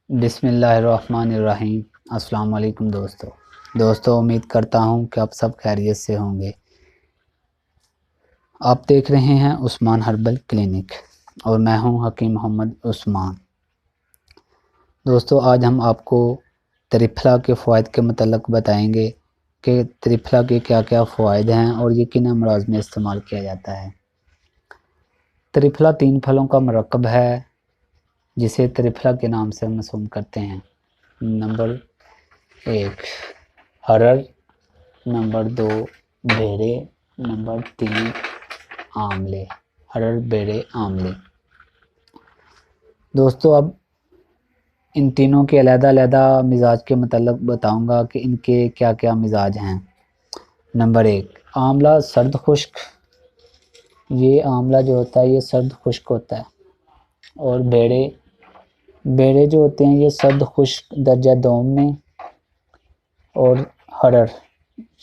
بسم اللہ الرحمن الرحیم۔ السلام علیکم دوستو، امید کرتا ہوں کہ آپ سب خیریت سے ہوں گے۔ آپ دیکھ رہے ہیں عثمان ہربل کلینک اور میں ہوں حکیم محمد عثمان۔ دوستو، آج ہم آپ کو تریپھلا کے فوائد کے متعلق بتائیں گے کہ تریپھلا کے کیا کیا فوائد ہیں اور یہ کن امراض میں استعمال کیا جاتا ہے۔ تریپھلا 3 پھلوں کا مرکب ہے جسے تریپھلا کے نام سے موسوم کرتے ہیں۔ نمبر 1 ہرر، نمبر 2 بیرے، نمبر 3 آملے۔ ہرر، بیرے، آملے۔ دوستو، اب ان تینوں کے علیحدہ مزاج کے متعلق بتاؤں گا کہ ان کے کیا کیا مزاج ہیں۔ نمبر 1 آملہ سرد خشک۔ یہ آملہ جو ہوتا ہے یہ سرد خشک ہوتا ہے، اور بیڑے جو ہوتے ہیں یہ سرد خشک درجہ دوم میں، اور ہرر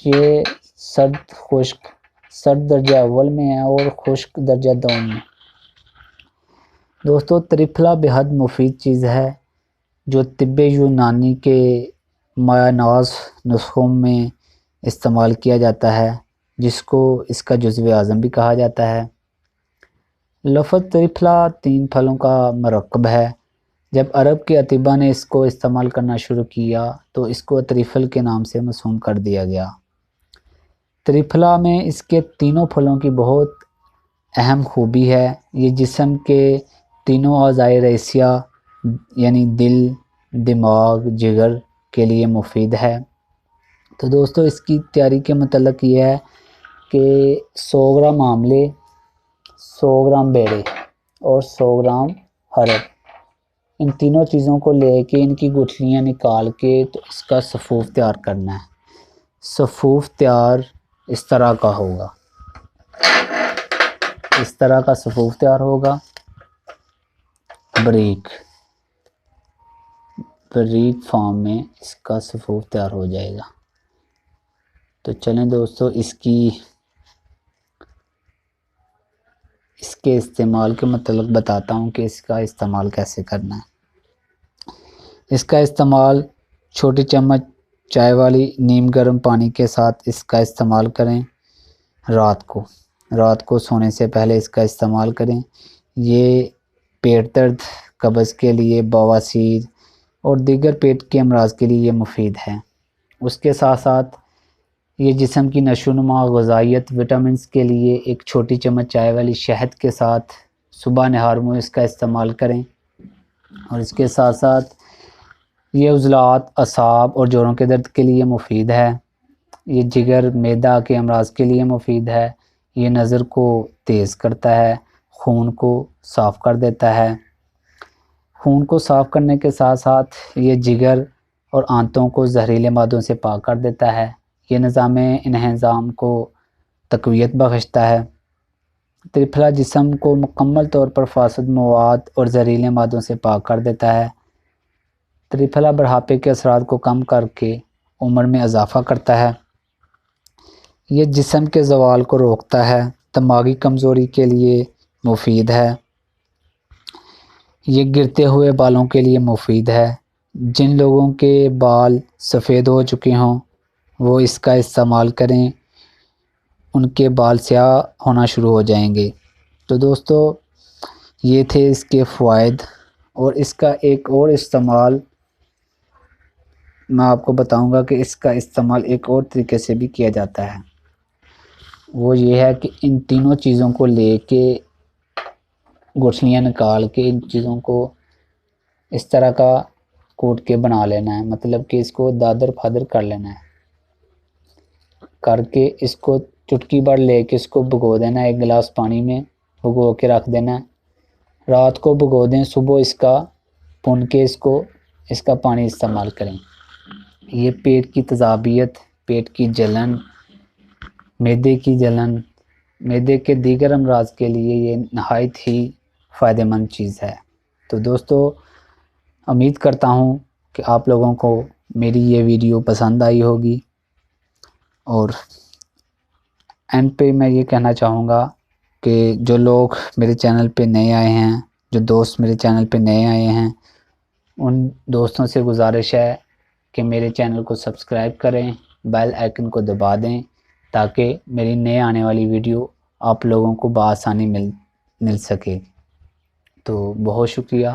یہ سرد درجہ اول میں ہے اور خشک درجہ دوم میں۔ دوستو، تریپھلا بہت مفید چیز ہے جو طب یونانی کے مایہ ناز نسخوں میں استعمال کیا جاتا ہے، جس کو اس کا جزو اعظم بھی کہا جاتا ہے۔ لفظ تریپھلا 3 پھلوں کا مرکب ہے۔ جب عرب کے اطباء نے اس کو استعمال کرنا شروع کیا تو اس کو تریفل کے نام سے موسوم کر دیا گیا۔ تریپھلا میں اس کے تینوں پھلوں کی بہت اہم خوبی ہے۔ یہ جسم کے تینوں اعضائے رئیسیہ یعنی دل، دماغ، جگر کے لیے مفید ہے۔ تو دوستو، اس کی تیاری کے متعلق یہ ہے کہ 100 گرام آملے، 100 گرام بیڑے اور 100 گرام ہرر، ان تینوں چیزوں کو لے کے ان کی گٹھلیاں نکال کے تو اس کا سفوف تیار کرنا ہے۔ سفوف تیار اس طرح کا ہوگا، اس طرح کا سفوف تیار ہوگا، بریک فارم میں اس کا سفوف تیار ہو جائے گا۔ تو چلیں دوستو، اس کے استعمال کے متعلق بتاتا ہوں کہ اس کا استعمال کیسے کرنا ہے۔ اس کا استعمال چھوٹی چمچ چائے والی نیم گرم پانی کے ساتھ اس کا استعمال کریں۔ رات کو سونے سے پہلے اس کا استعمال کریں۔ یہ پیٹ درد، قبض کے لیے، بواسیر اور دیگر پیٹ کے امراض کے لیے یہ مفید ہے۔ اس کے ساتھ ساتھ یہ جسم کی نشو و نما، غذائیت، وٹامنز کے لیے ایک چھوٹی چمچ چائے والی شہد کے ساتھ صبح نہار میں اس کا استعمال کریں۔ اور اس کے ساتھ ساتھ یہ عضلات، اعصاب اور جوڑوں کے درد کے لیے مفید ہے۔ یہ جگر، معدہ کے امراض کے لیے مفید ہے۔ یہ نظر کو تیز کرتا ہے، خون کو صاف کر دیتا ہے۔ خون کو صاف کرنے کے ساتھ ساتھ یہ جگر اور آنتوں کو زہریلے مادوں سے پاک کر دیتا ہے۔ یہ نظام انہضام کو تقویت بخشتا ہے۔ تریپھلا جسم کو مکمل طور پر فاسد مواد اور زہریلے مادوں سے پاک کر دیتا ہے۔ تریپھلا بڑھاپے کے اثرات کو کم کر کے عمر میں اضافہ کرتا ہے۔ یہ جسم کے زوال کو روکتا ہے، دماغی کمزوری کے لیے مفید ہے۔ یہ گرتے ہوئے بالوں کے لیے مفید ہے۔ جن لوگوں کے بال سفید ہو چکے ہوں وہ اس کا استعمال کریں، ان کے بال سیاہ ہونا شروع ہو جائیں گے۔ تو دوستو، یہ تھے اس کے فوائد، اور اس کا ایک اور استعمال میں آپ کو بتاؤں گا کہ اس کا استعمال ایک اور طریقے سے بھی کیا جاتا ہے۔ وہ یہ ہے کہ ان تینوں چیزوں کو لے کے گٹھلیاں نکال کے ان چیزوں کو اس طرح کا کوٹ کے بنا لینا ہے، مطلب کہ اس کو دادر پھادر کر لینا ہے، کر کے اس کو چٹکی بھر لے کے اس کو بھگو دینا ہے، 1 گلاس پانی میں بھگو کے رکھ دینا ہے۔ رات کو بھگو دیں، صبح اس کا بھون کے اس کا پانی استعمال کریں۔ یہ پیٹ کی تیزابیت، پیٹ کی جلن، معدے کی جلن، معدے کے دیگر امراض کے لیے یہ نہایت ہی فائدہ مند چیز ہے۔ تو دوستو، امید کرتا ہوں کہ آپ لوگوں کو میری یہ ویڈیو پسند آئی ہوگی، اور اینڈ پہ میں یہ کہنا چاہوں گا کہ جو لوگ میرے چینل پہ نئے آئے ہیں، جو دوست میرے چینل پہ نئے آئے ہیں، ان دوستوں سے گزارش ہے کہ میرے چینل کو سبسکرائب کریں، بیل آئیکن کو دبا دیں تاکہ میری نئے آنے والی ویڈیو آپ لوگوں کو بآسانی مل سکے۔ تو بہت شکریہ۔